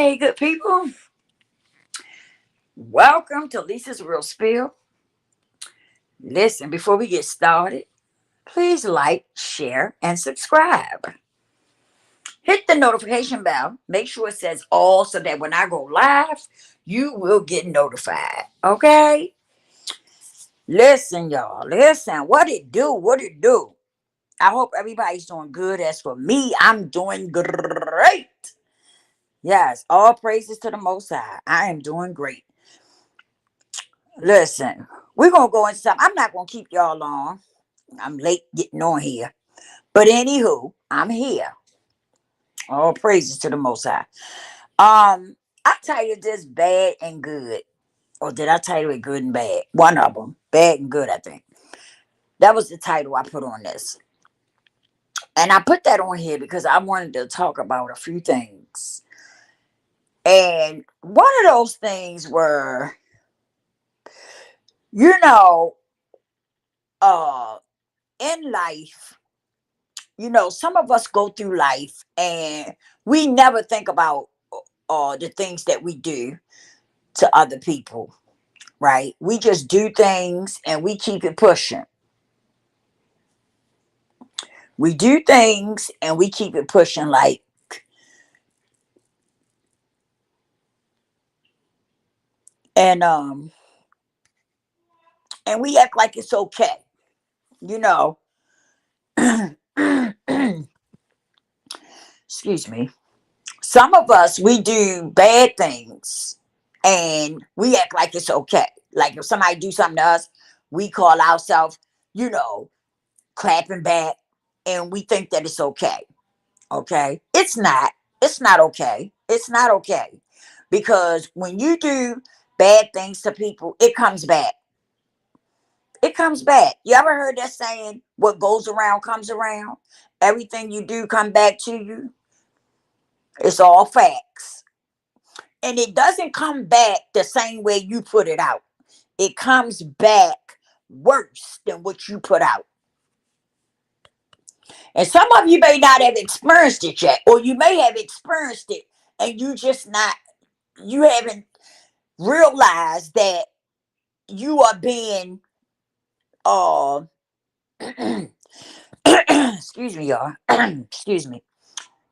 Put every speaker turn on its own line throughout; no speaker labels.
Hey, good people. Welcome to Lisa's Real Spill. Listen, before we get started, please like, share, and subscribe. Hit the notification bell. Make sure it says all so that when I go live, you will get notified. Okay? Listen, y'all. Listen. What it do? What it do? I hope everybody's doing good. As for me, I'm doing great. Yes, all praises to the Most High. I am doing great. Listen, we're gonna go into something. I'm not gonna keep y'all long. I'm late getting on here. But anywho, I'm here. All praises to the Most High. I titled this bad and good. Or did I title it good and bad? One of them. Bad and good, I think. That was the title I put on this. And I put that on here because I wanted to talk about a few things. And one of those things were, you know, uh in life, some of us go through life and we never think about the things that we do to other people, right? We just do things and we keep it pushing. We do things and we keep it pushing, like, and and we act like it's okay, you know. Excuse me. Some of us, we do bad things and we act like it's okay. Like if somebody do something to us, we call ourselves, you know, clapping back, and we think that it's okay. Okay. It's not. It's not okay. It's not okay. Because when you do bad things to people, it comes back. It comes back. You ever heard that saying, what goes around comes around? Everything you do come back to you. It's all facts. And it doesn't come back the same way you put it out. It comes back worse than what you put out. And some of you may not have experienced it yet, or you may have experienced it and you haven't realized that you are being, uh, excuse me, y'all, excuse me.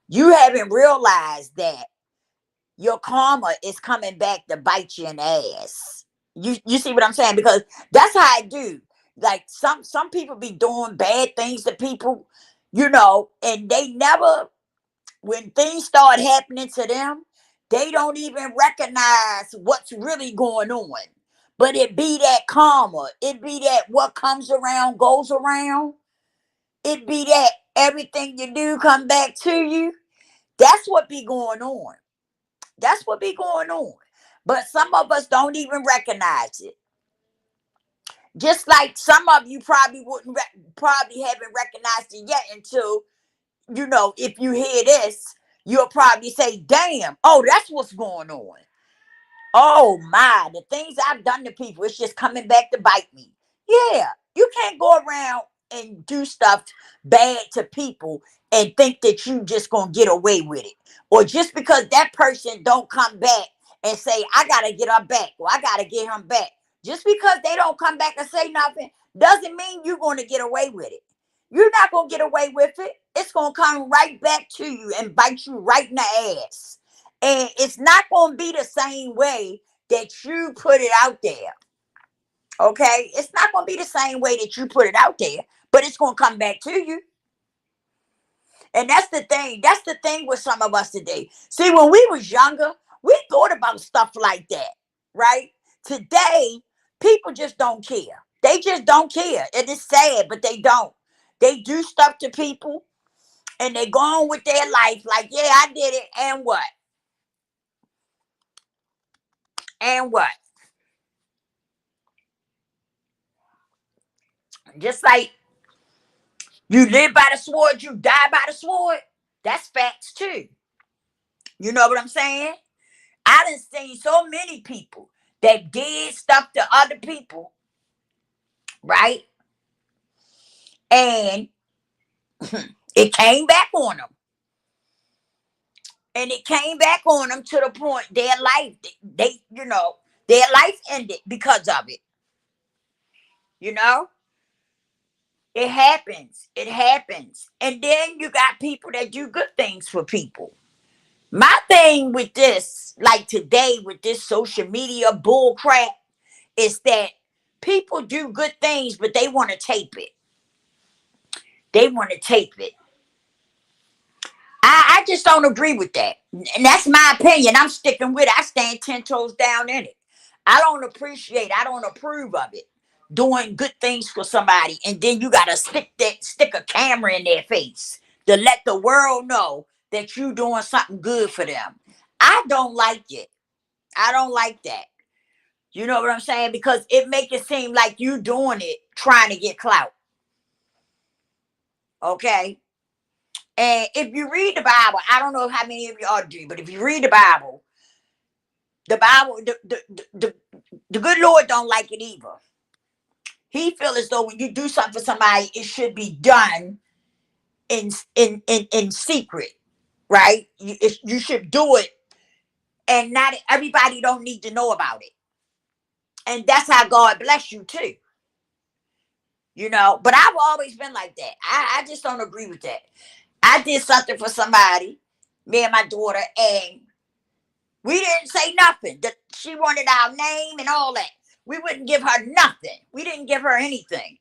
You haven't realized that your karma is coming back to bite you in the ass. You see what I'm saying? Because that's how I do. Like some people be doing bad things to people, and they never, when things start happening to them, they don't even recognize what's really going on. But it be that karma. It be that what comes around goes around. It be that everything you do come back to you. That's what be going on. That's what be going on. But some of us don't even recognize it. Just like some of you probably probably haven't recognized it yet until, if you hear this, you'll probably say, damn, oh, that's what's going on. Oh my, the things I've done to people, it's just coming back to bite me. Yeah, you can't go around and do stuff bad to people and think that you just gonna get away with it. Or just because that person don't come back and say, I gotta get her back, or I gotta get him back. Just because they don't come back and say nothing doesn't mean you're gonna get away with it. You're not gonna get away with it. It's gonna come right back to you and bite you right in the ass. And it's not going to be the same way that you put it out there. Okay? It's not going to be the same way that you put it out there, but it's going to come back to you. And that's the thing. That's the thing with some of us today. See, when we was younger, we thought about stuff like that, right? Today, people just don't care. They just don't care. It is sad, but they don't. They do stuff to people and they go on with their life like, yeah, I did it. And what? And what? Just like you live by the sword, you die by the sword. That's facts too. You know what I'm saying? I done seen so many people that did stuff to other people, right? And it came back on them. And it came back on them to the point their life, their life ended because of it. You know, it happens. It happens. And then you got people that do good things for people. My thing with this, like today with this social media bull crap, is that people do good things, but they want to tape it. They want to tape it. I just don't agree with that. And that's my opinion. I'm sticking with it. I stand 10 toes down in it. I don't approve of it. Doing good things for somebody, and then you gotta stick a camera in their face to let the world know that you doing something good for them. I don't like it. I don't like that. You know what I'm saying? Because it make it seem like you doing it trying to get clout. Okay. And if you read the Bible, I don't know how many of you all do, but if you read the Bible, the good Lord don't like it either. He feel as though when you do something for somebody, it should be done in secret, right? You should do it, and not everybody don't need to know about it. And that's how God bless you too. But I've always been like that. I just don't agree with that. I did something for somebody, me and my daughter, and we didn't say nothing. She wanted our name and all that. We wouldn't give her nothing. We didn't give her anything.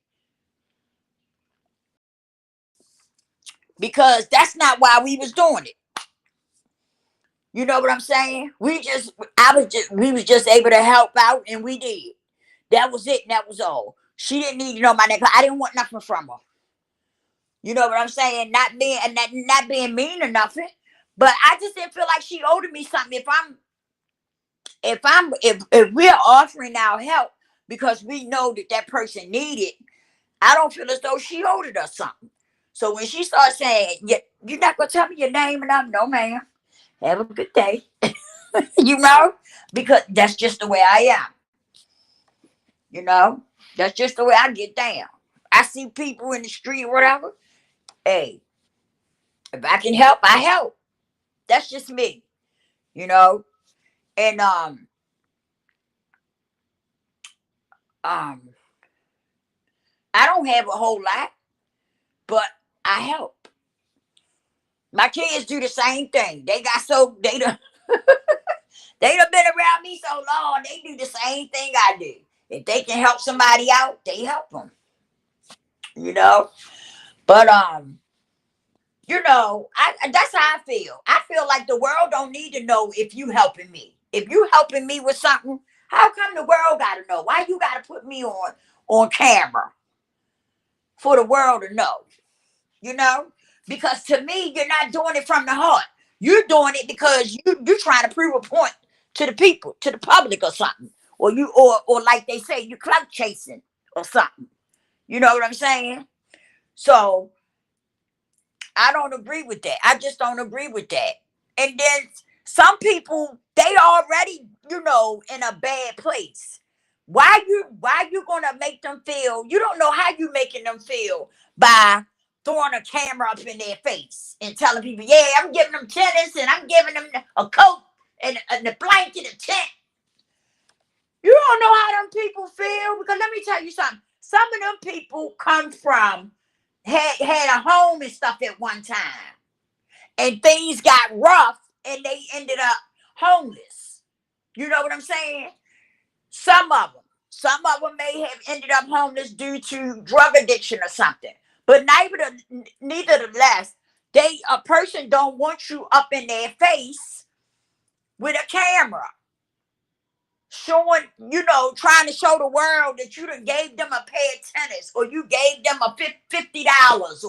Because that's not why we was doing it. You know what I'm saying? We was just able to help out, and we did. That was it, and that was all. She didn't need to know my name. I didn't want nothing from her. You know what I'm saying? Not being mean or nothing, but I just didn't feel like she owed me something. If we're offering our help because we know that person needed, I don't feel as though she owed us something. So when she starts saying, "You're not gonna tell me your name," and I'm, "No, ma'am. Have a good day," because that's just the way I am. You know, that's just the way I get down. I see people in the street or whatever. Hey, if I can help, I help. That's just me, you know. And um, I don't have a whole lot, but I help. My kids do the same thing. They done been around me so long. They do the same thing I do. If they can help somebody out, they help them. You know, but that's how I feel. I feel like the world don't need to know if you helping me. If you helping me with something, how come the world got to know? Why you got to put me on camera for the world to know? You know, because to me, you're not doing it from the heart. You're doing it because you're trying to prove a point to the people, to the public, or something, or like they say, you clout chasing or something. You know what I'm saying? So I don't agree with that. I just don't agree with that. And then some people, they already, in a bad place. Why you gonna make them feel? You don't know how you making them feel by throwing a camera up in their face and telling people, "Yeah, I'm giving them tennis and I'm giving them a coat and a blanket, a tent." You don't know how them people feel, because let me tell you something. Some of them people come from had a home and stuff at one time, and things got rough and they ended up homeless. You know what I'm saying? Some of them. Some of them may have ended up homeless due to drug addiction or something. But nevertheless, a person don't want you up in their face with a camera, showing, trying to show the world that you done gave them a pair of tennis, or you gave them a $50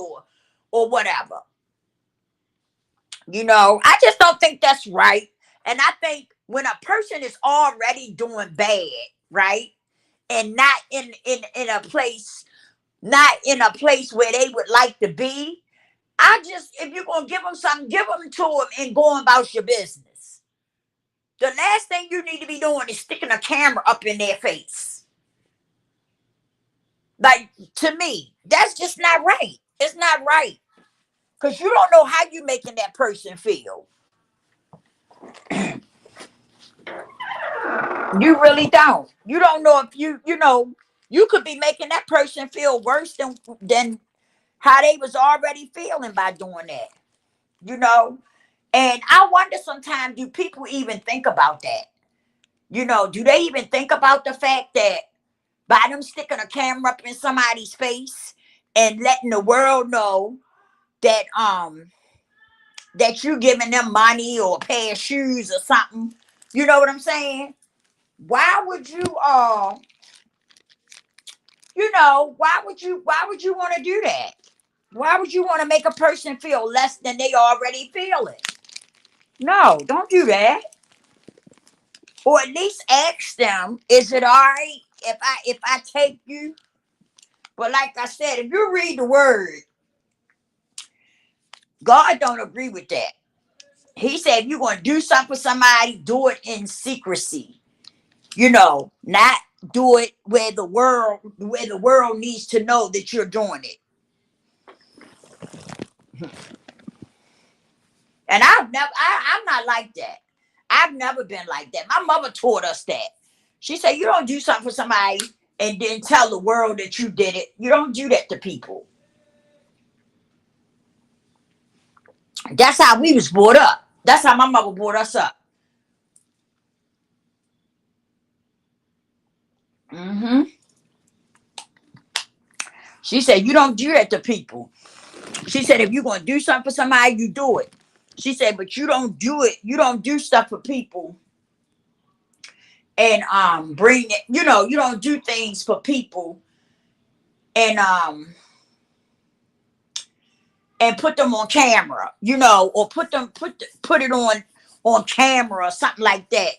or whatever. I just don't think that's right. And I think when a person is already doing bad, right, and not in a place, where they would like to be, if you're gonna give them something, give them to them and go about your business. The last thing you need to be doing is sticking a camera up in their face. Like, to me, that's just not right. It's not right. Because you don't know how you making that person feel. You really don't. You don't know if you know, you could be making that person feel worse than how they was already feeling by doing that. You know? And I wonder sometimes, do people even think about that? Do they even think about the fact that by them sticking a camera up in somebody's face and letting the world know that that you giving them money or a pair of shoes or something? You know what I'm saying? Why would you why would you want to do that? Why would you want to make a person feel less than they already feeling? No, don't do that. Or at least ask them, is it all right if I take you? But like I said, if you read the word, God don't agree with that. He said, if you're going to do something for somebody, do it in secrecy. Not do it where the world needs to know that you're doing it. And I'm not like that. I've never been like that. My mother taught us that. She said, you don't do something for somebody and then tell the world that you did it. You don't do that to people. That's how we was brought up. That's how my mother brought us up. hmm She said, you don't do that to people. She said, if you're going to do something for somebody, you do it. She said, but you don't do it. You don't do stuff for people and bring it. You don't do things for people and put them on camera. Or put it on camera or something like that.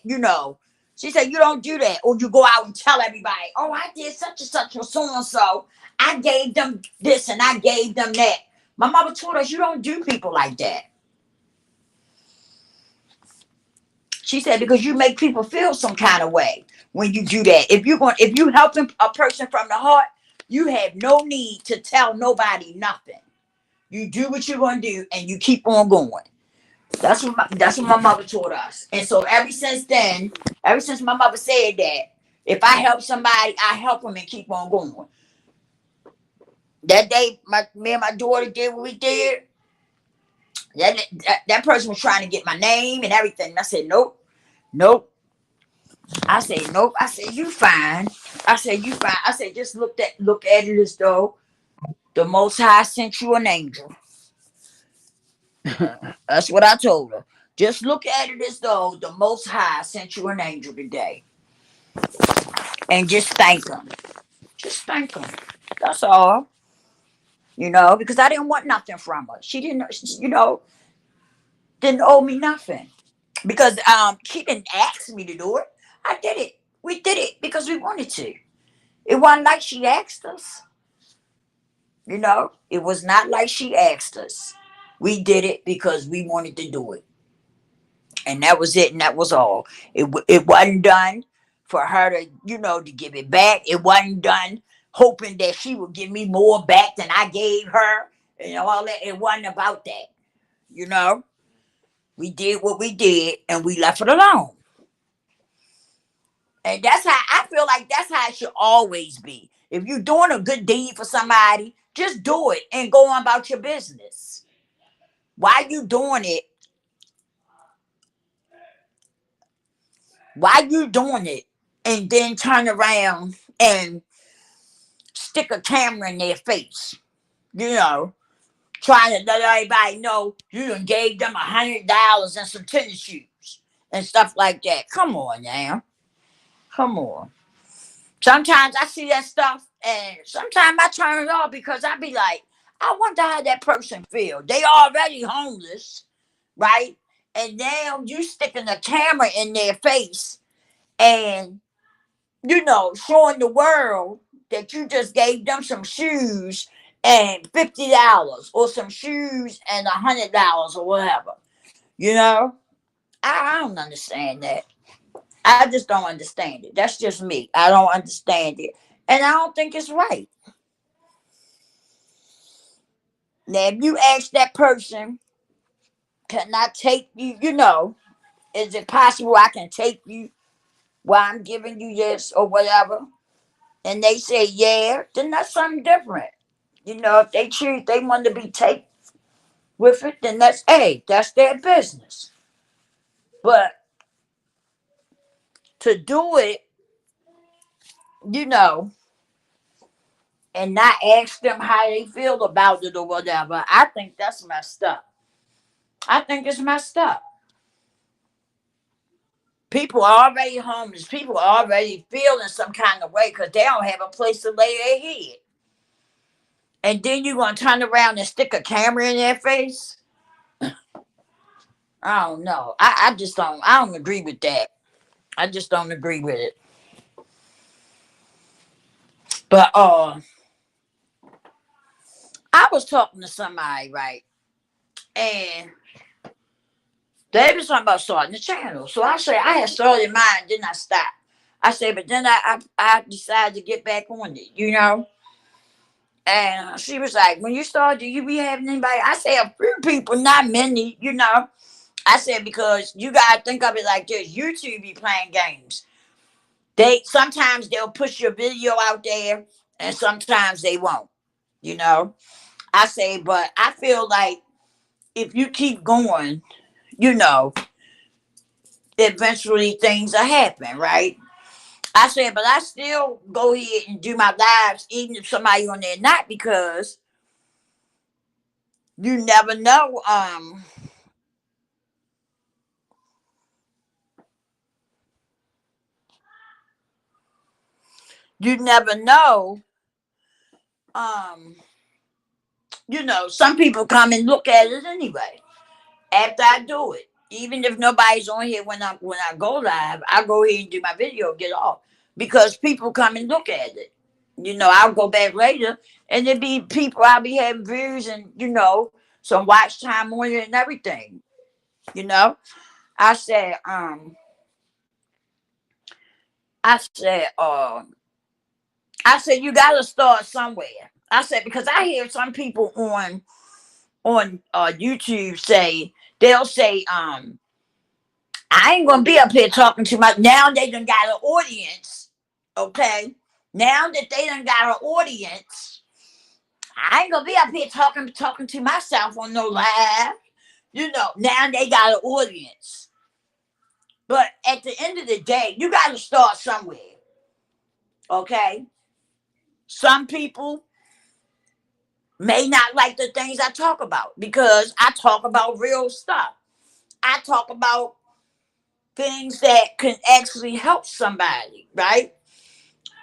She said, you don't do that. Or you go out and tell everybody, oh, I did such and such with so and so. I gave them this and I gave them that. My mother told us you don't do people like that. She said, because you make people feel some kind of way when you do that. If you helping a person from the heart, you have no need to tell nobody nothing. You do what you're gonna do and you keep on going. That's what my mother taught us. And so ever since my mother said that, if I help somebody, I help them and keep on going. That day, me and my daughter did what we did. That person was trying to get my name and everything. And I said, nope, nope. I said, nope. I said, you fine. I said, you fine. I said, just look at it as though the Most High sent you an angel. That's what I told her. Just look at it as though the Most High sent you an angel today. And just thank him. Just thank him. That's all. Because I didn't want nothing from her. She didn't owe me nothing. Because she didn't ask me to do it. I did it. We did it because we wanted to. It wasn't like she asked us. It was not like she asked us. We did it because we wanted to do it. And that was it, and that was all. It wasn't done for her to give it back. It wasn't done hoping that she would give me more back than I gave her. All that. It wasn't about that. You know, we did what we did, and we left it alone. And that's how I feel like that's how it should always be. If you're doing a good deed for somebody, just do it and go on about your business. Why you doing it? Why you doing it? And then turn around and stick a camera in their face. You know, trying to let everybody know you done gave them $100 and some tennis shoes and stuff like that. Come on now. Come on. Sometimes I see that stuff and sometimes I turn it off because I be like, I wonder how that person feel. They already homeless, right? And now you sticking a camera in their face and, showing the world that you just gave them some shoes and $50 or some shoes and $100 or whatever. You know, I don't understand that. I just don't understand it. That's just me. I don't understand it. And I don't think it's right. Now, if you ask that person, can I take you, is it possible I can take you while I'm giving you this or whatever? And they say, yeah, then that's something different. If they choose, they want to be taken with it, then that's their business. But to do it, you know, and not ask them how they feel about it or whatever, I think that's messed up. I think it's messed up. People are already homeless. People are already feeling some kind of way because they don't have a place to lay their head. And then you're going to turn around and stick a camera in their face? I don't know. I just don't. I don't agree with that. I just don't agree with it. But I was talking to somebody, right? And they was talking about starting the channel. So I said I had started mine, then I stopped. I said, but then I decided to get back on it. And she was like, when you started, do you be having anybody? I said, a few people, not many. I said, because you gotta think of it like this. YouTube be playing games. Sometimes they'll push your video out there and sometimes they won't. You know. I say, but I feel like if you keep going, you know, eventually things will happen, right? I said, but I still go ahead and do my lives, even if somebody on there not, because you never know. You never know. Um, some people come and look at it anyway after I do it. Even if nobody's on here when I go live, I go ahead and do my video, get off because people come and look at it. I'll go back later and there be people I'll be having views and some watch time on it and everything. You know, I said, I said, I said you got to start somewhere. I said because I hear some people on YouTube they'll say, I ain't gonna be up here talking to my. Now they done got an audience, okay? Now that they done got an audience, I ain't gonna be up here talking to myself on no live. Now they got an audience. But at the end of the day, you got to start somewhere, okay? Some people may not like the things I talk about because I talk about real stuff. I talk about things that can actually help somebody, right?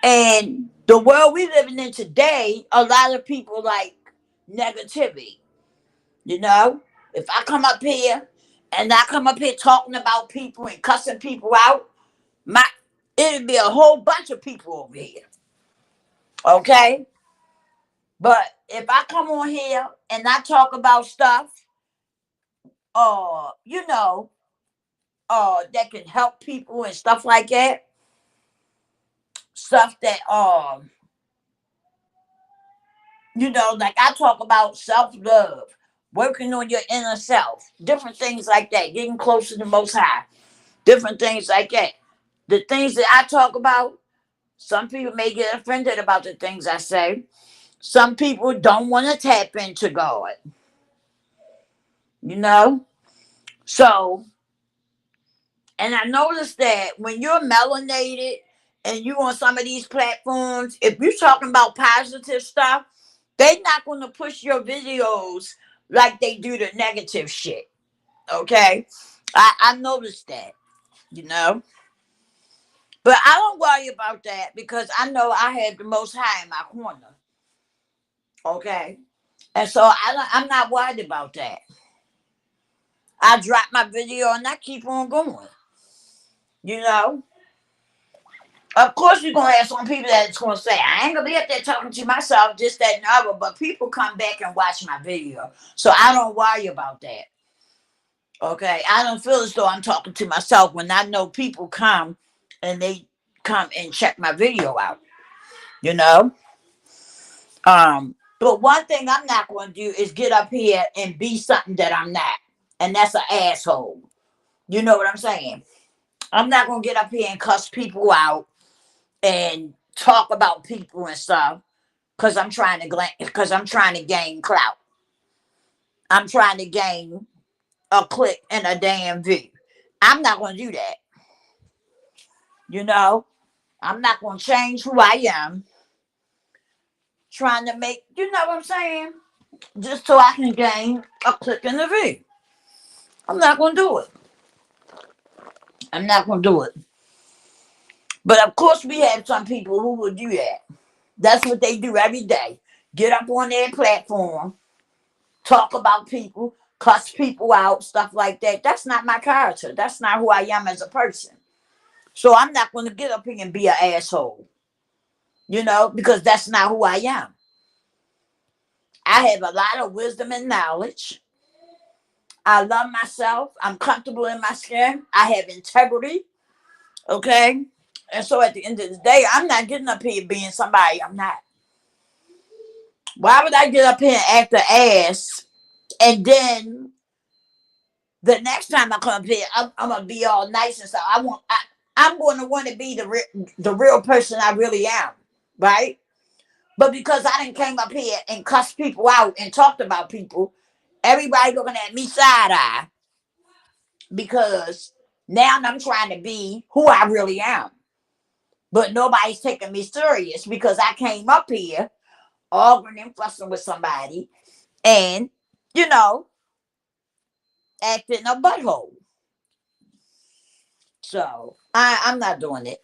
And the world we living in today, a lot of people like negativity. If I come up here and I come up here talking about people and cussing people out, my it'll be a whole bunch of people over here. Okay? But if I come on here and I talk about stuff, you know, that can help people and stuff like that, stuff that like I talk about self-love, working on your inner self, different things like that, getting closer to Most High, different things like that. The things that I talk about, some people may get offended about the things I say. Some people don't want to tap into God, you know? So, and I noticed that when you're melanated and you on some of these platforms, if you're talking about positive stuff, they're not going to push your videos like they do the negative shit. Okay? I noticed that, you know? But I don't worry about that because I know I have the Most High in my corner. Okay? And so I'm not worried about that. I drop my video and I keep on going. You know? Of course, you're going to have some people that's going to say, I ain't going to be up there talking to myself, just that and other, but people come back and watch my video. So I don't worry about that. Okay? I don't feel as though I'm talking to myself when I know people come and they come and check my video out. You know? But one thing I'm not going to do is get up here and be something that I'm not. And that's an asshole. You know what I'm saying? I'm not gonna get up here and cuss people out and talk about people and stuff because I'm trying to gain clout. I'm trying to gain a click and a damn view. I'm not gonna do that. You know, I'm not gonna change who I am. Trying to make, you know what I'm saying, just so I can gain a click and a view. I'm not gonna do it. I'm not gonna do it. But of course, we have some people who will do that. That's what they do every day. Get up on their platform, talk about people, cuss people out, stuff like that. That's not my character. That's not who I am as a person. So I'm not going to get up here and be an asshole, because that's not who I am. I have a lot of wisdom and knowledge. I love myself. I'm comfortable in my skin. I have integrity. Okay. And so at the end of the day, I'm not getting up here being somebody I'm not. Why would I get up here and act the ass and then the next time I come up here, I'm gonna be all nice and stuff. I'm going to want to be the real person I really am, right? But because I didn't came up here and cussed people out and talked about people, everybody looking at me side eye because now I'm trying to be who I really am. But nobody's taking me serious because I came up here arguing and fussing with somebody and, you know, acting a butthole. So I'm not doing it.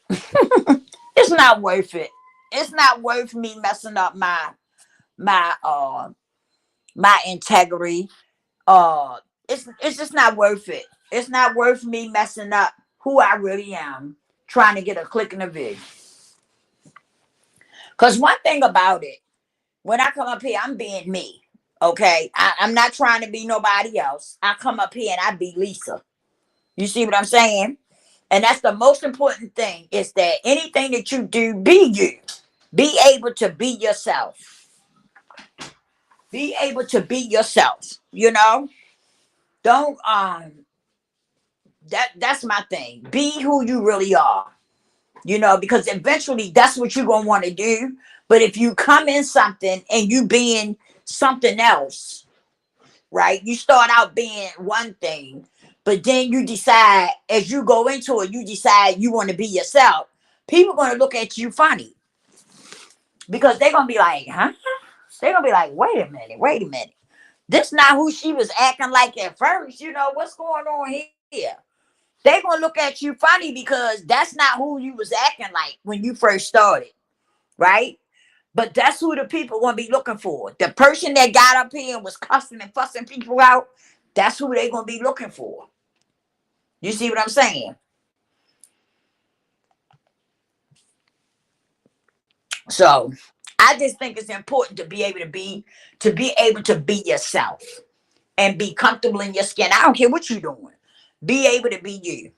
It's not worth it. It's not worth me messing up my my integrity. Uh it's just not worth it. It's not worth me messing up who I really am, trying to get a click in the vid. Cause one thing about it, when I come up here, I'm being me. Okay. I'm not trying to be nobody else. I come up here and I be Lisa. You see what I'm saying? And that's the most important thing is that anything that you do, be you. Be able to be yourself. Be able to be yourself. Don't that's my thing. Be who you really are. Because eventually that's what you're gonna want to do. But if you come in something and you being something else, right? You start out being one thing, but then you decide as you go into it, you decide you want to be yourself. People gonna look at you funny because they're gonna be like, huh? They're gonna be like, wait a minute. This not who she was acting like at first. What's going on here? They're gonna look at you funny because that's not who you was acting like when you first started, right? But that's who the people gonna be looking for. The person that got up here and was cussing and fussing people out, that's who they gonna be looking for. You see what I'm saying? So I just think it's important to be able to be yourself and be comfortable in your skin. I don't care what you're doing. Be able to be you.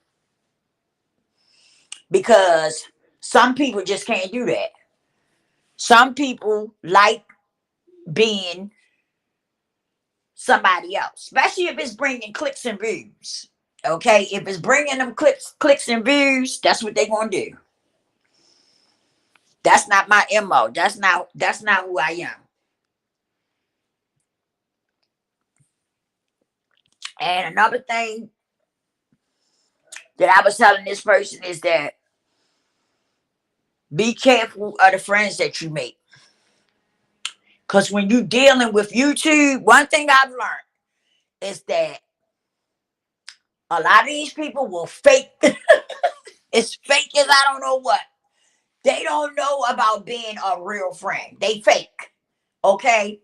Because some people just can't do that. Some people like being somebody else, especially if it's bringing clicks and views. Okay, if it's bringing them clicks and views, that's what they're gonna do. That's not my mo. That's not who I am. And another thing that I was telling this person is that be careful of the friends that you make. Because when you're dealing with YouTube, one thing I've learned is that a lot of these people will fake. It's fake as I don't know what. They don't know about being a real friend. They fake. Okay?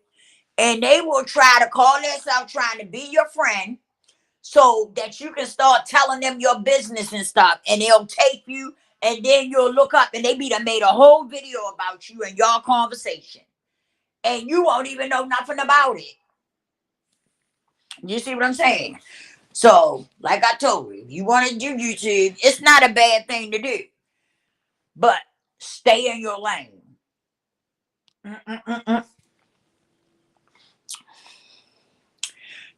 And they will try to call themselves trying to be your friend so that you can start telling them your business and stuff. And they'll take you and then you'll look up and they be done made a whole video about you and your conversation. And you won't even know nothing about it. You see what I'm saying? So, like I told you, if you want to do YouTube, it's not a bad thing to do. But stay in your lane. Mm-mm-mm-mm.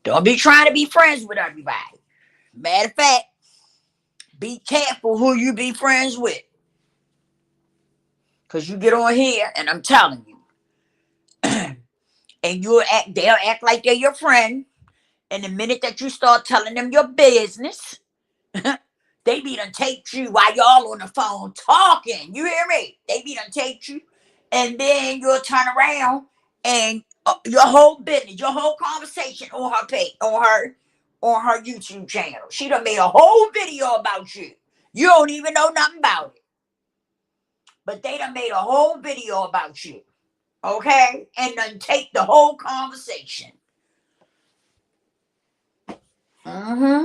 Don't be trying to be friends with everybody. Matter of fact, Be careful who you be friends with. Because you get on here, and I'm telling you, and they'll act like they're your friend. And the minute that you start telling them your business, they be done take you while y'all on the phone talking. You hear me? They be done take you. And then you'll turn around and your whole business, your whole conversation on her page, on her YouTube channel. She done made a whole video about you. You don't even know nothing about it. But they done made a whole video about you. Okay? And then take the whole conversation. Mm-hmm.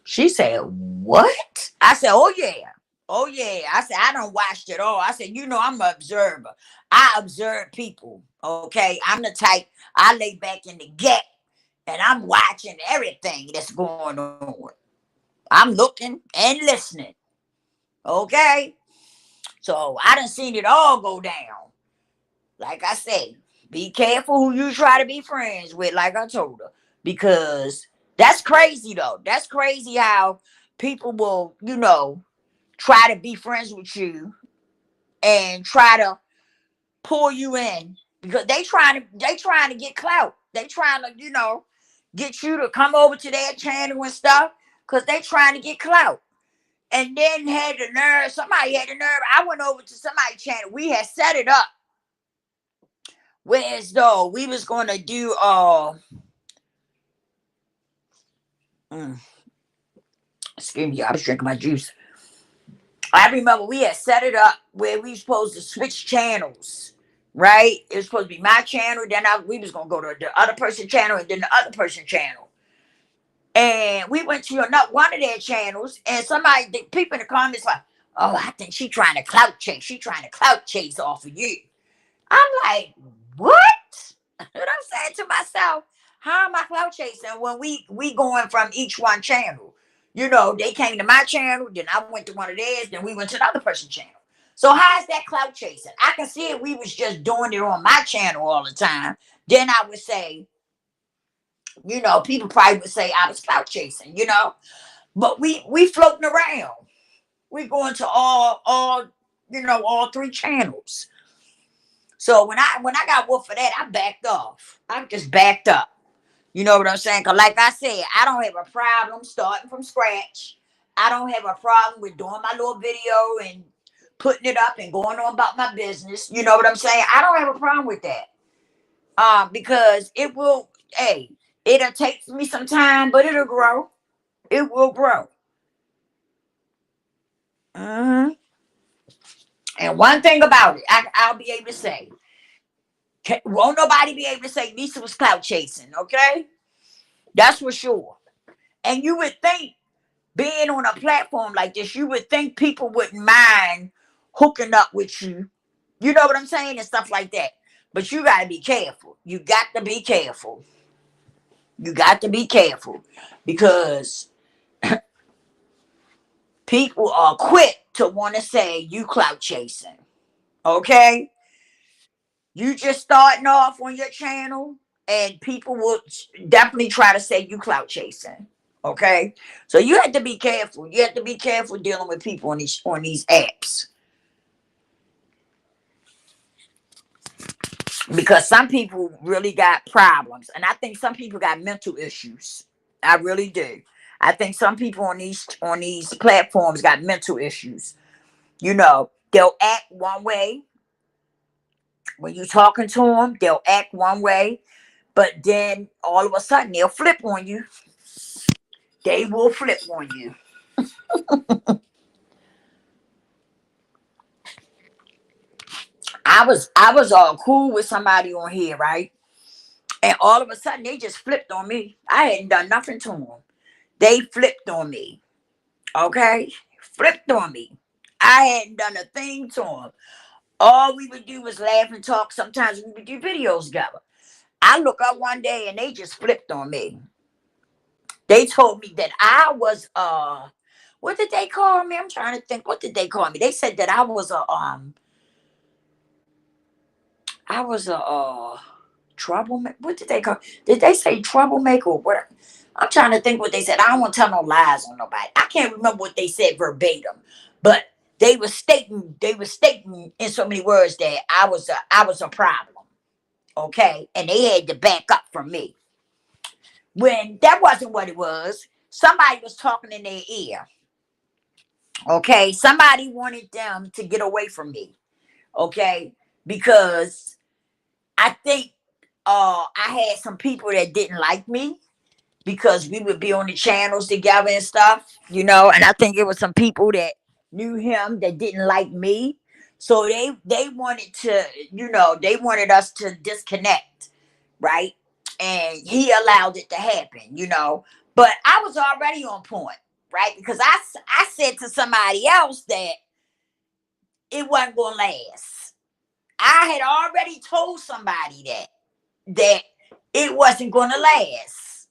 She said, what? I said, oh yeah. Oh yeah. I said, I don't watch it all. I said, I'm an observer. I observe people. Okay. I'm the type, I lay back in the gap and I'm watching everything that's going on. I'm looking and listening. Okay. So I done seen it all go down. Like I say, be careful who you try to be friends with, like I told her. Because that's crazy though. That's crazy how people will, try to be friends with you and try to pull you in because they trying to get clout. They trying to, get you to come over to their channel and stuff because they trying to get clout. And then somebody had the nerve. I went over to somebody's channel. We had set it up whereas though we was gonna do excuse me, I was drinking my juice. I remember we had set it up where we were supposed to switch channels, right? It was supposed to be my channel, then we was gonna go to the other person's channel and then the other person's channel. And we went to one of their channels, and the people in the comments like, "Oh, I think she trying to clout chase. She trying to clout chase off of you." I'm like, what? And I'm saying to myself, how am I clout chasing when we going from each one channel? They came to my channel, then I went to one of theirs, then we went to the other person's channel. So how is that clout chasing? I can see if we was just doing it on my channel all the time. Then I would say, people probably would say I was clout chasing, But we floating around. We going to all three channels. So when I got whooped for that, I backed off. I just backed up. You know what I'm saying? Because like I said, I don't have a problem starting from scratch. I don't have a problem with doing my little video and putting it up and going on about my business. You know what I'm saying? I don't have a problem with that. Because it'll take me some time, but it'll grow. It will grow. Mm-hmm. And one thing about it, I'll be able to say, won't nobody be able to say Lisa was clout chasing, okay? That's for sure. And you would think, being on a platform like this, you would think people wouldn't mind hooking up with you. You know what I'm saying? And stuff like that. But you got to be careful. You got to be careful. You got to be careful because people are quick to want to say you clout chasing. Okay? You just starting off on your channel and people will definitely try to say you clout chasing. Okay? So you have to be careful. You have to be careful dealing with people on these apps. Because some people really got problems. And I think some people got mental issues. I really do. I think some people on these platforms got mental issues. They'll act one way when you're talking to them. They'll act one way, but then all of a sudden they'll flip on you. They will flip on you. I was all cool with somebody on here, right? And all of a sudden they just flipped on me. I hadn't done nothing to them. They flipped on me. Okay? Flipped on me. I hadn't done a thing to them. All we would do was laugh and talk. Sometimes we would do videos together. I look up one day and they just flipped on me. They told me that I was what did they call me? I'm trying to think. What did they call me? They said that I was a troublemaker. What did they call? Did they say troublemaker or what? I'm trying to think what they said. I don't want to tell no lies on nobody. I can't remember what they said verbatim, but they were stating in so many words that I was a problem. Okay, and they had to back up from me when that wasn't what it was. Somebody was talking in their ear. Okay, somebody wanted them to get away from me. Okay, because I think I had some people that didn't like me because we would be on the channels together and stuff, and I think it was some people that knew him that didn't like me. So they wanted to, they wanted us to disconnect, right? And he allowed it to happen. But I was already on point, right? Because I said to somebody else that it wasn't gonna last. I had already told somebody that it wasn't gonna last.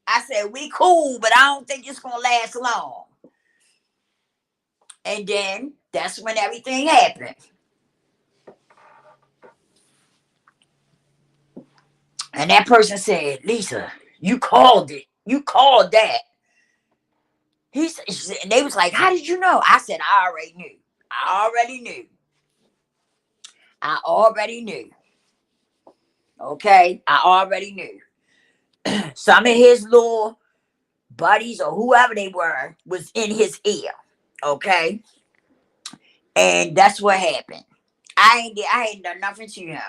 I said, we cool, but I don't think it's gonna last long. And then that's when everything happened. And that person said, Lisa, you called it. You called that. And they was like, how did you know? I said, I already knew. I already knew. I already knew. Okay? I already knew. Some of his little buddies or whoever they were was in his ear. Okay? And that's what happened. I ain't done nothing to him.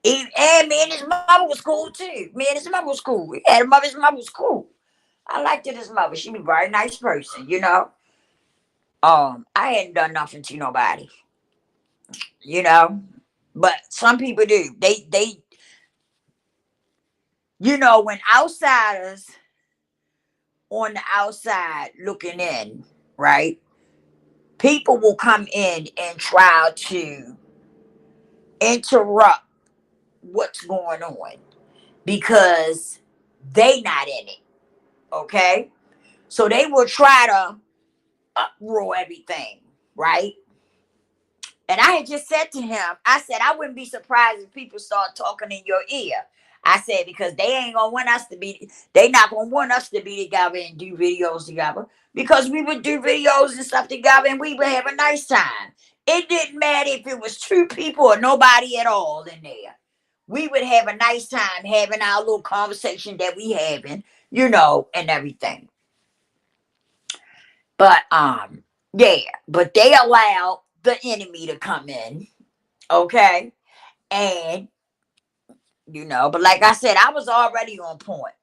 And me and his mother was cool too. Me and his mother was cool. His mother was cool. I liked his mother. She was a very nice person. I hadn't done nothing to nobody, you know. But some people do. When outsiders on the outside looking in, right? People will come in and try to interrupt what's going on because they not in it. Okay? So they will try to uproar everything, right? And I had just said to him, I said, I wouldn't be surprised if people start talking in your ear. I said, because they not gonna want us to be together and do videos together. Because we would do videos and stuff together and we would have a nice time. It didn't matter if it was two people or nobody at all in there. We would have a nice time having our little conversation that we having, and everything. But yeah, but they allowed the enemy to come in, okay? And but like I said, I was already on point.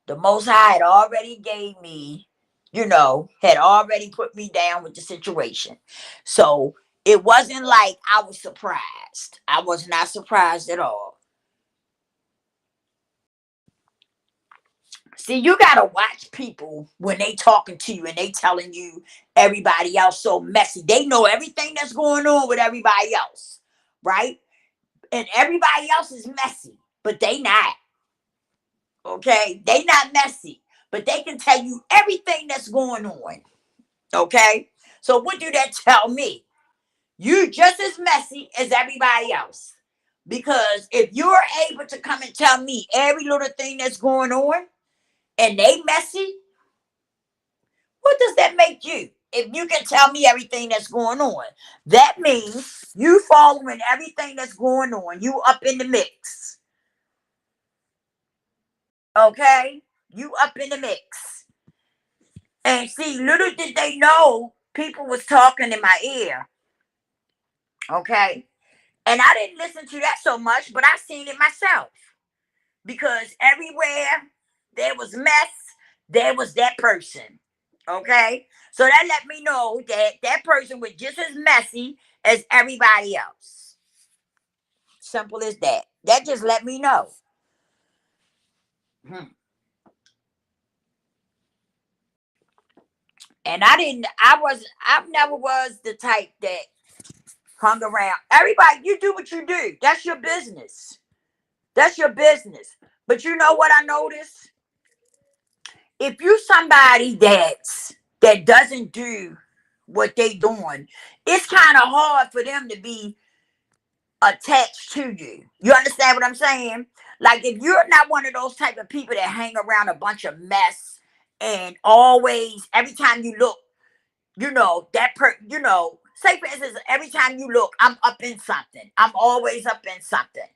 The Most High had already gave me, had already put me down with the situation. So it wasn't like I was surprised. I was not surprised at all. See, you gotta watch people when they talking to you and they telling you everybody else so messy. They know everything that's going on with everybody else, right? And everybody else is messy, but they not. Okay, they not messy, but they can tell you everything that's going on. Okay, so what do that tell me? You just as messy as everybody else. Because if you're able to come and tell me every little thing that's going on and they messy, what does that make you? If you can tell me everything that's going on, that means you following everything that's going on. You up in the mix. Okay? You up in the mix. And see, little did they know people was talking in my ear. Okay? And I didn't listen to that so much, but I seen it myself. Because everywhere there was mess, there was that person. Okay? So that let me know that that person was just as messy as everybody else. Simple as that. That just let me know. And I never was the type that hung around. Everybody, you do what you do. That's your business. That's your business. But you know what I noticed? If you somebody that doesn't do what they doing, it's kind of hard for them to be attached to you. You understand what I'm saying? Like if you're not one of those type of people that hang around a bunch of mess and always every time you look, say for instance, every time you look, I'm up in something. I'm always up in something.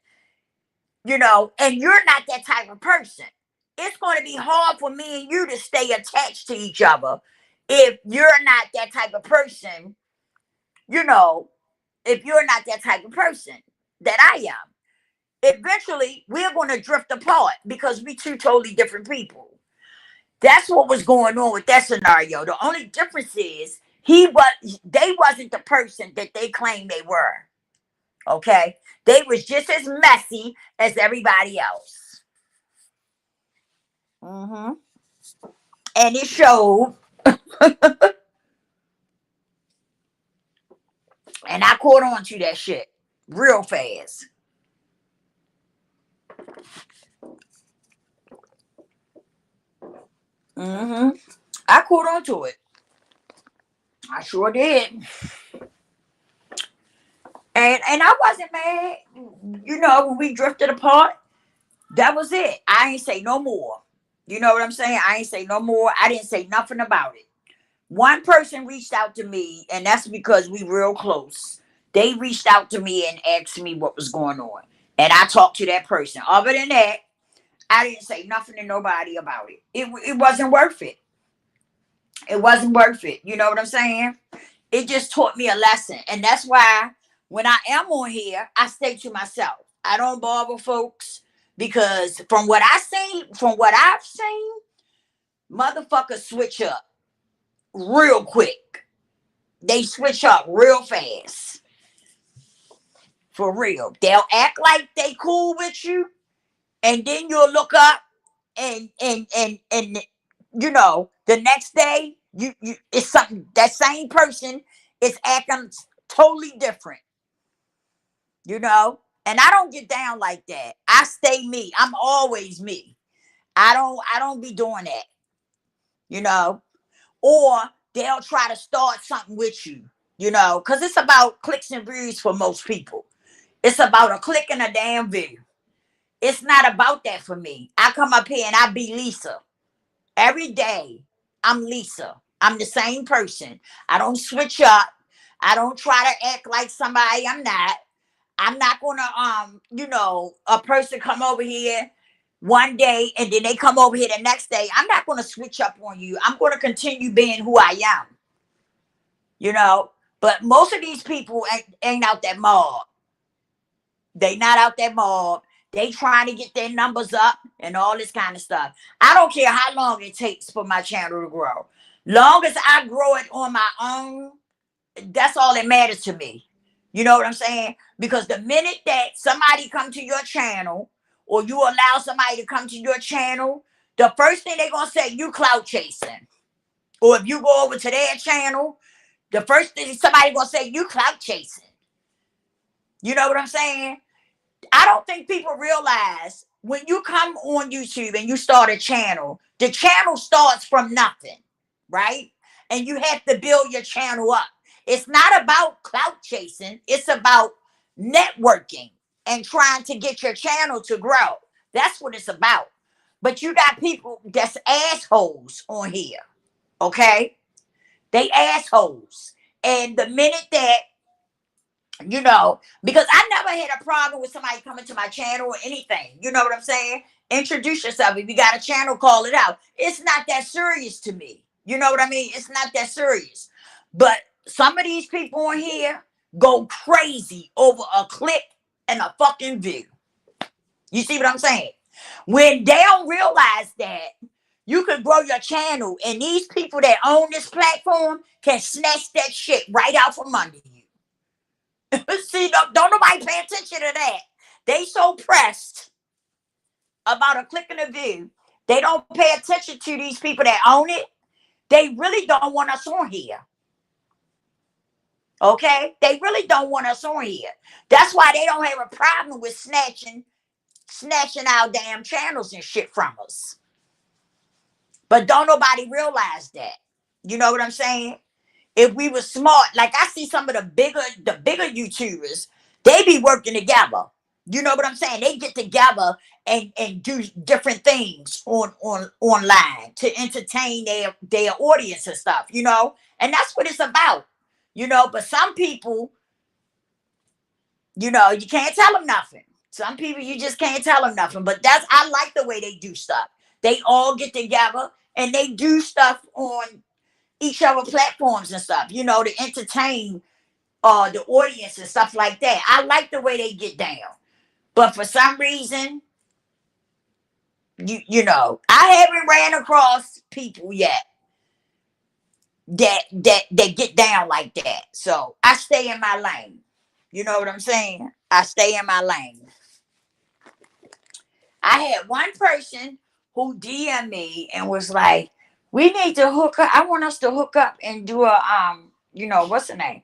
And you're not that type of person. It's going to be hard for me and you to stay attached to each other if you're not that type of person, you know, if you're not that type of person that I am. Eventually, we're going to drift apart because we two totally different people. That's what was going on with that scenario. The only difference is they wasn't the person that they claimed they were. Okay? They was just as messy as everybody else. Mm-hmm. And it showed. And I caught on to that shit real fast. Mm-hmm. I caught on to it. I sure did. And I wasn't mad. When we drifted apart, that was it. I ain't say no more. You know what I'm saying? I ain't say no more. I didn't say nothing about it. One person reached out to me, and that's because we real close. They reached out to me and asked me what was going on. And I talked to that person. Other than that, I didn't say nothing to nobody about it. It wasn't worth it. It wasn't worth it. You know what I'm saying? It just taught me a lesson. And that's why when I am on here, I stay to myself. I don't bother folks because from what I've seen, motherfuckers switch up real quick. They switch up real fast. For real. They'll act like they cool with you, and then you'll look up and the next day you it's something that same person is acting totally different. And I don't get down like that. I stay me. I'm always me. I don't be doing that, you know. Or they'll try to start something with you, because it's about clicks and views for most people. It's about a click and a damn view. It's not about that for me. I come up here and I be Lisa. Every day, I'm Lisa. I'm the same person. I don't switch up. I don't try to act like somebody I'm not. I'm not gonna a person come over here one day and then they come over here the next day. I'm not gonna switch up on you. I'm gonna continue being who I am. You know, but most of these people ain't out that mob. They not out that mob. They trying to get their numbers up and all this kind of stuff. I don't care how long it takes for my channel to grow. Long as I grow it on my own, that's all that matters to me. You know what I'm saying? Because the minute that somebody come to your channel or you allow somebody to come to your channel, the first thing they're going to say, you clout chasing. Or if you go over to their channel, the first thing somebody going to say, you clout chasing. You know what I'm saying? I don't think people realize when you come on YouTube and you start a channel, the channel starts from nothing, right? And you have to build your channel up. It's not about clout chasing. It's about networking and trying to get your channel to grow. That's what it's about. But you got people that's assholes on here, okay? They assholes. And the minute that because I never had a problem with somebody coming to my channel or anything. You know what I'm saying? Introduce yourself. If you got a channel, call it out. It's not that serious to me. You know what I mean? It's not that serious. But some of these people on here go crazy over a click and a fucking view. You see what I'm saying? When they don't realize that you can grow your channel and these people that own this platform can snatch that shit right out from under you. See, don't nobody pay attention to that. They so pressed about a click and a view. They don't pay attention to these people that own it. They really don't want us on here. Okay? They really don't want us on here. That's why they don't have a problem with snatching our damn channels and shit from us. But don't nobody realize that. You know what I'm saying? If we were smart, like I see some of the bigger YouTubers, they be working together. You know what I'm saying? They get together and do different things on online to entertain their audience and stuff, you know? And that's what it's about. You know, but some people, you know, you can't tell them nothing. Some people you just can't tell them nothing. But that's I like the way they do stuff. They all get together and they do stuff on each other platforms and stuff, you know, to entertain the audience and stuff like that. I like the way they get down. But for some reason, you know, I haven't ran across people yet that get down like that. So I stay in my lane. You know what I'm saying? I stay in my lane. I had one person who DM'd me and was like, "We need to hook up. I want us to hook up and do a you know, what's the name?"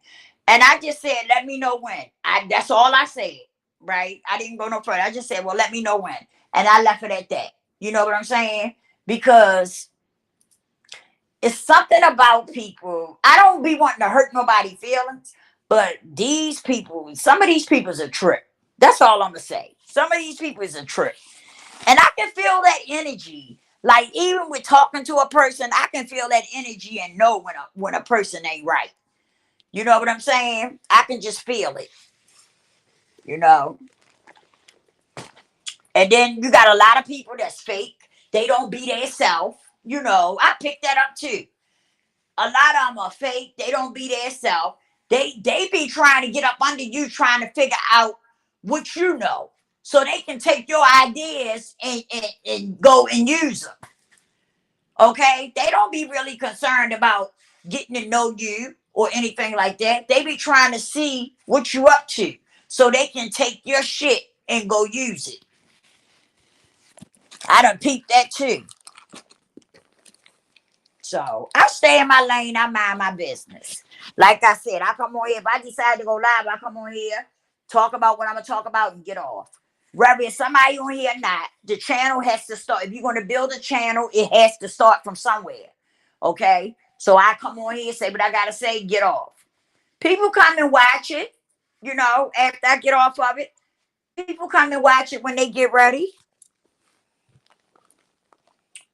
And I just said, "Let me know when." That's all I said, right? I didn't go no further. I just said, "Well, let me know when," and I left it at that. You know what I'm saying? Because it's something about people. I don't be wanting to hurt nobody's feelings, but these people, some of these people is a trick. That's all I'm gonna say. Some of these people is a trick. And I can feel that energy. Like even with talking to a person, I can feel that energy and know when a person ain't right. You know what I'm saying? I can just feel it, you know. And then you got a lot of people that's fake. They don't be their self. You know, I picked that up too. A lot of them are fake. They don't be their self. They be trying to get up under you, trying to figure out what you know, so they can take your ideas and go and use them. Okay, they don't be really concerned about getting to know you or anything like that. They be trying to see what you up to, so they can take your shit and go use it. I done peeped that too. So I stay in my lane. I mind my business. Like I said, I come on here. If I decide to go live, I come on here, talk about what I'm gonna talk about, and get off. Whether it's somebody on here or not, the channel has to start. If you're gonna build a channel, it has to start from somewhere. Okay. So I come on here, say what I gotta say, get off. People come and watch it, you know, after I get off of it. People come and watch it when they get ready.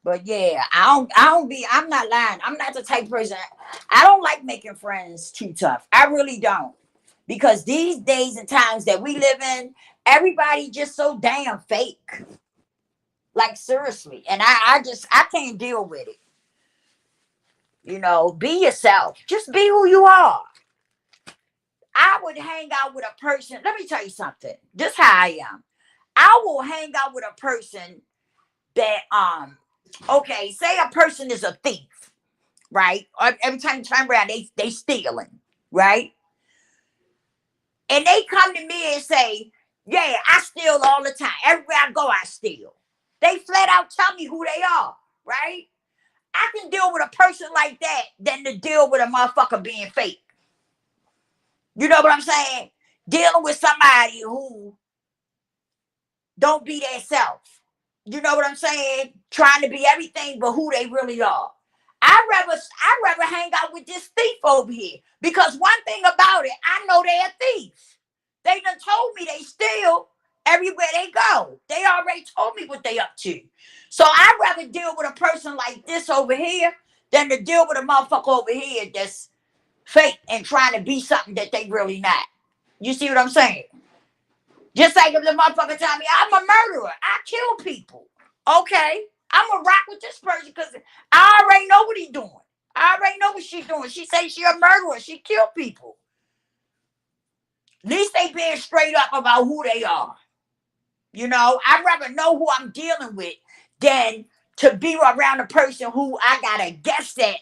But yeah, I'm not lying. I'm not the type of person. I don't like making friends too tough. I really don't. Because these days and times that we live in, everybody just so damn fake. Like seriously. And I can't deal with it. You know, be yourself. Just be who you are. I would hang out with a person. Let me tell you something. This how I am. I will hang out with a person that okay, say a person is a thief, right? Or every time you turn around, they stealing, right? And they come to me and say, "Yeah, I steal all the time. Everywhere I go, I steal." They flat out tell me who they are, right? I can deal with a person like that than to deal with a motherfucker being fake. You know what I'm saying? Dealing with somebody who don't be their self. You know what I'm saying? Trying to be everything but who they really are. I'd rather hang out with this thief over here. Because one thing about it, I know they're thieves. They done told me they steal everywhere they go. They already told me what they up to. So I'd rather deal with a person like this over here than to deal with a motherfucker over here that's fake and trying to be something that they really not. You see what I'm saying? Just like if the motherfucker tell me I'm a murderer, I kill people. Okay, I'm gonna rock with this person because I already know what he's doing. I already know what she's doing. She say she a murderer. She kill people. At least they being straight up about who they are. You know, I'd rather know who I'm dealing with than to be around a person who I gotta guess at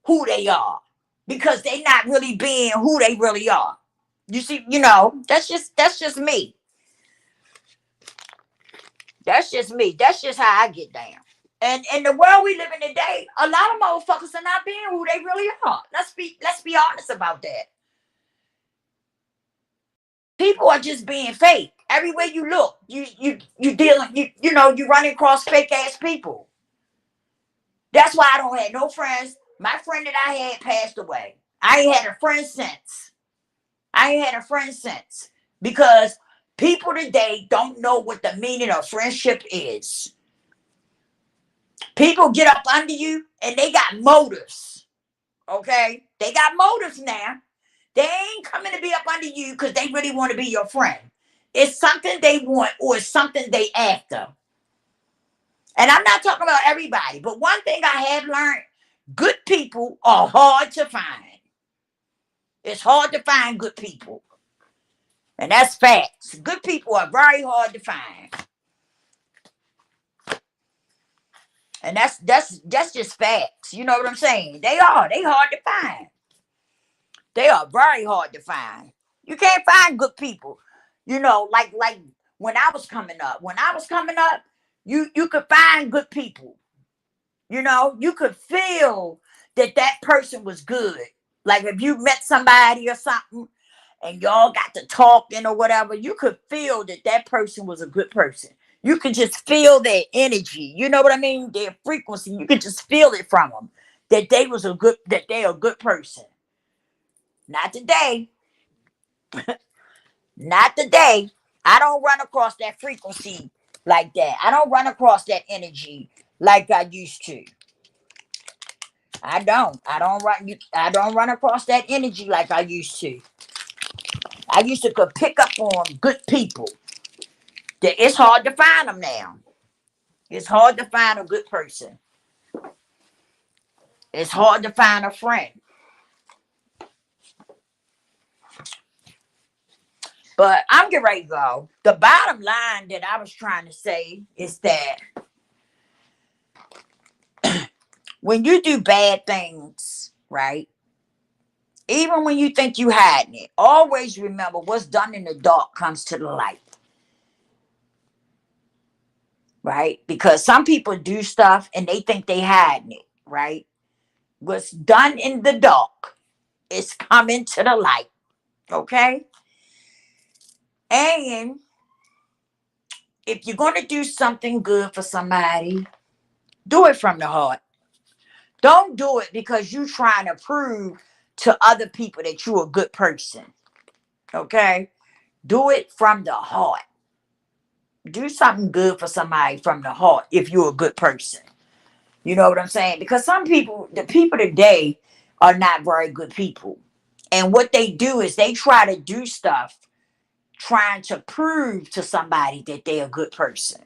who they are because they not really being who they really are. You see, you know, that's just me. That's just me. That's just how I get down. And in the world we live in today, a lot of motherfuckers are not being who they really are. Let's be honest about that. People are just being fake. Everywhere you look, you dealing you know you running across fake ass people. That's why I don't have no friends. My friend that I had passed away. I ain't had a friend since. I ain't had a friend since because People today don't know what the meaning of friendship is. People get up under you and they got motives. Okay? They got motives now. They ain't coming to be up under you because they really want to be your friend. It's something they want or it's something they after. And I'm not talking about everybody, but one thing I have learned, good people are hard to find. It's hard to find good people. And that's facts. Good people are very hard to find. And that's just facts. You know what I'm saying? They are. They hard to find. They are very hard to find. You can't find good people. You know, like when I was coming up. When I was coming up, you could find good people. You know, you could feel that that person was good. Like if you met somebody or something and y'all got to talking or whatever, you could feel that that person was a good person. You could just feel their energy. You know what I mean? Their frequency. You could just feel it from them that they're a good person. Not today. Not today. I don't run across that frequency like that. I don't run across that energy like I used to. I don't. I don't run across that energy like I used to. I used to could pick up on good people. It's hard to find them now. It's hard to find a good person. It's hard to find a friend. But I'm getting ready to go. The bottom line that I was trying to say is that when you do bad things, right? Even when you think you hiding it, always remember what's done in the dark comes to the light. Right? Because some people do stuff and they think they hiding it, right? What's done in the dark is coming to the light. Okay? And if you're going to do something good for somebody, do it from the heart. Don't do it because you're trying to prove to other people that you're a good person. Okay? Do it from the heart. Do something good for somebody from the heart if you're a good person. You know what I'm saying? Because some people, the people today are not very good people. And what they do is they try to do stuff trying to prove to somebody that they're a good person.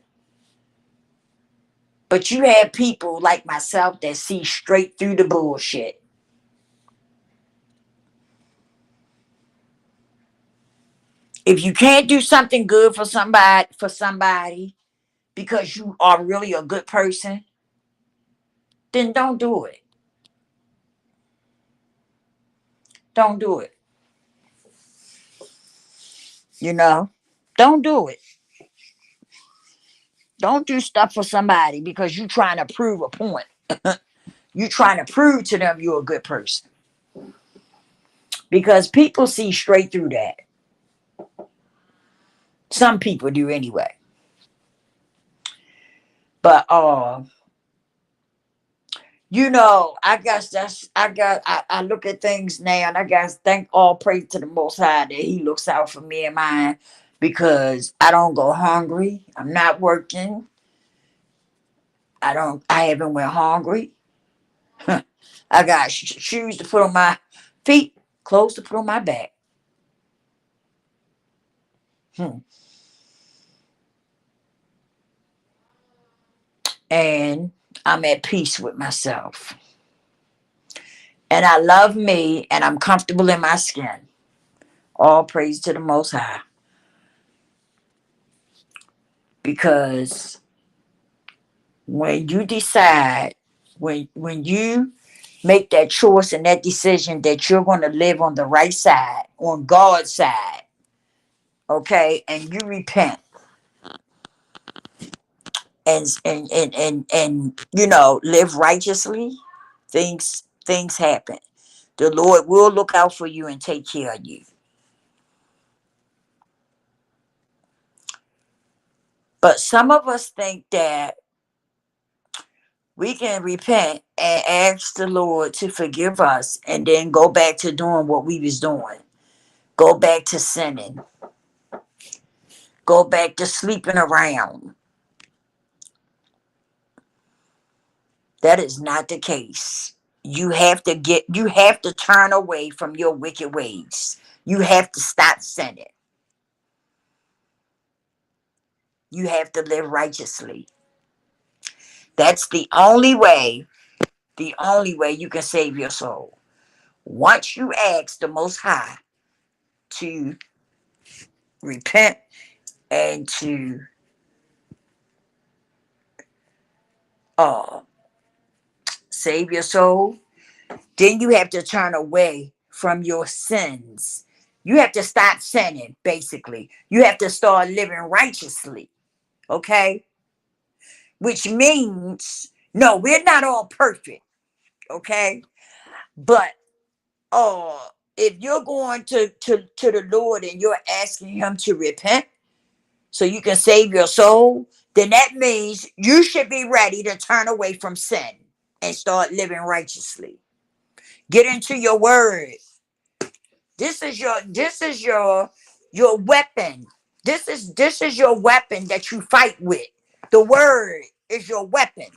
But you have people like myself that see straight through the bullshit. If you can't do something good for somebody because you are really a good person, then don't do it. Don't do it. You know? Don't do it. Don't do stuff for somebody because you're trying to prove a point. You're trying to prove to them you're a good person. Because people see straight through that. Some people do anyway. But you know, I guess I look at things now and I guess thank all praise to the most high that he looks out for me and mine because I don't go hungry. I'm not working. I haven't went hungry. I got shoes to put on my feet, clothes to put on my back. Hmm. And I'm at peace with myself. And I love me and I'm comfortable in my skin. All praise to the Most High. Because when you decide, when you make that choice and that decision that you're going to live on the right side, on God's side, okay, and you repent and you know live righteously, things happen. The Lord will look out for you and take care of you. But some of us think that we can repent and ask the Lord to forgive us and then go back to doing what we was doing. Go back to sinning. go back to sleeping around. That is not the case. You have to turn away from your wicked ways. You have to stop sinning. You have to live righteously. That's the only way you can save your soul. Once you ask the Most High to repent and to uh, save your soul, then you have to turn away from your sins. You have to stop sinning, basically. You have to start living righteously, okay? Which means, no, we're not all perfect, okay? But uh, if you're going to the Lord and you're asking Him to repent so you can save your soul, then that means you should be ready to turn away from sin and start living righteously. Get into your word. This is your weapon. This is your weapon that you fight with. The word is your weapon.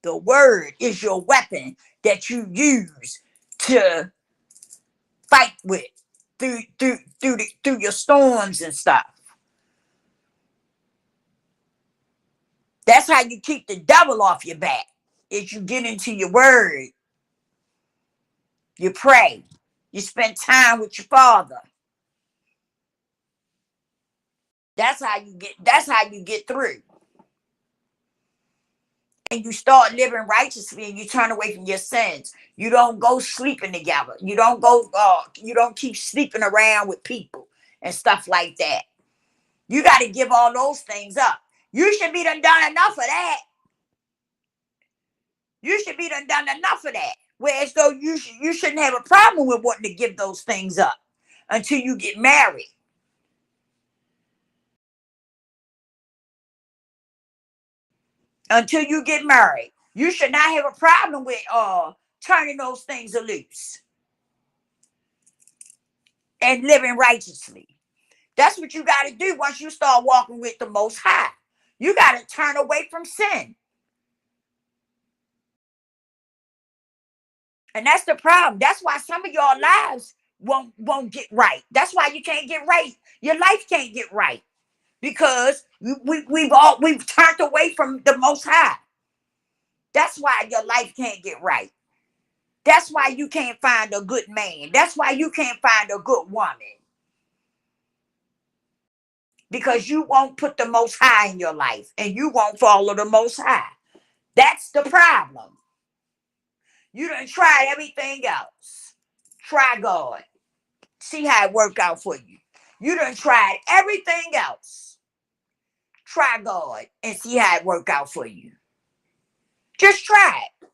The word is your weapon that you use to fight with through your storms and stuff. That's how you keep the devil off your back. Is you get into your word, you pray, you spend time with your Father. That's how you get through. And you start living righteously and you turn away from your sins. You don't go sleeping together. You don't keep sleeping around with people and stuff like that. You got to give all those things up. You should be done enough of that. You should be done enough of that. Whereas though you shouldn't have a problem with wanting to give those things up until you get married. Until you get married. You should not have a problem with turning those things loose and living righteously. That's what you got to do once you start walking with the Most High. You got to turn away from sin. And that's the problem. That's why some of your lives won't get right. That's why you can't get right. Your life can't get right because we've turned away from the Most High. That's why your life can't get right. That's why you can't find a good man. That's why you can't find a good woman. Because you won't put the Most High in your life and you won't follow the Most High. That's the problem. You done tried everything else. Try God. See how it work out for you. You done tried everything else. Try God and see how it work out for you. Just try it.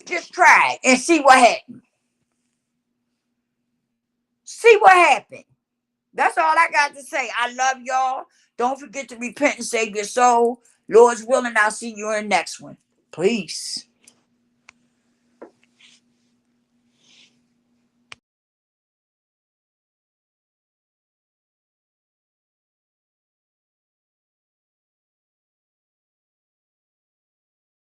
Just try it and see what happened. See what happened. That's all I got to say. I love y'all. Don't forget to repent and save your soul. Lord's willing, I'll see you in the next one. Peace.